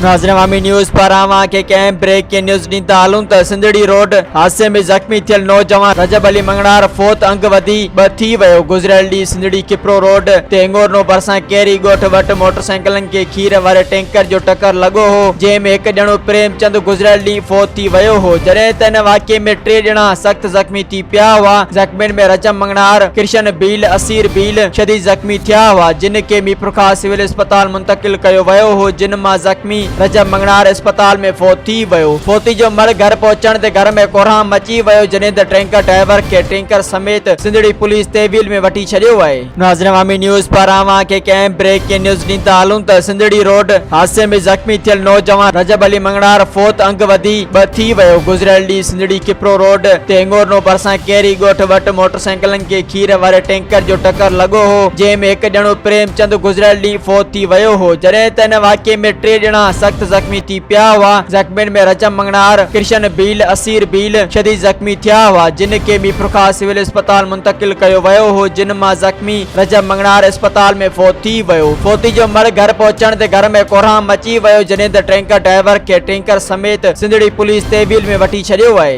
नाज़रीन न्यूज़ पर आवा के कैम ब्रेक के न्यूज़ ॾींदा हलूं त सिंधड़ी रोड हादसे में ज़ख्मी थियल नौजवान रजब अली मंगणार फोत अंग वधी ब थी वियो। गुज़रियल ॾींहुं सिंधड़ी किपरो रोड ते एंगोरनो भरिसां केरी ॻोठ वटि मोटरसाइकिलनि खे खीर वारे टैंकर जो टक्कर लॻो हो, जंहिंमें हिकु ॼणो प्रेमचंद गुज़रियल ॾींहुं फोत थी वियो हो, जॾहिं त हिन वाक़िए में टे ॼणा सख़्त ज़ख्मी थी पिया हुआ। ज़ख्मियुनि में रजब मंगणार, कृष्ण भील, असीर भील शदीद ज़ख्मी थिया हुआ, जिन खे मीरपुर सिविल अस्पताल मुंतकिल कयो वियो हो, जिन मां ज़ख्मी रजब मंगणार अस्पताल में फोत थी वियो। फोती जो मर घर पहुंचण ते घर में कोरहाम मची वियो, जॾहिं त टैंकर ड्राइवर खे टैंकर समेत सिंधड़ी पुलिस तहवील में वठी छॾियो आहे। नाज़रीन न्यूज़ पर आवा के कैम ब्रेक के न्यूज़ ॾींदा हलूं त सिंधड़ी रोड हादसे में ज़ख्मी थियल नौजवान रजब अली मंगणार फोत अंग वधी ब थी वियो। गुज़रियल ॾींहुं सिंधड़ी किपरो रोड ते एंगोरनो भरिसां केरी ॻोठ वटि मोटरसाइकिलनि खे खीर वारे टैंकर जो टक्कर लॻो हो, जंहिंमें हिकु ॼणो प्रेमचंद गुज़रियल ॾींहुं फोत थी वियो हो, जॾहिं त हिन वाक़िए में टे ॼणा सख़्त ज़ख्मी थी पिया हुआ। ज़ख्मियुनि में रजब मंगणार, कृष्ण भील, असीर भील शदीद ज़ख्मी थिया हुआ, जिन खे मीरपुर सिविल अस्पताल मुंतकिल कयो वियो हो, जिन मां ज़ख्मी रजब मंगणार अस्पताल में फोत थी वियो। फोती जो मर घर पहुंचण ते घर में कोरहाम मची वियो, जॾहिं त टैंकर ड्राइवर खे टैंकर समेत सिंधड़ी पुलिस तहवील में वठी छॾियो आहे।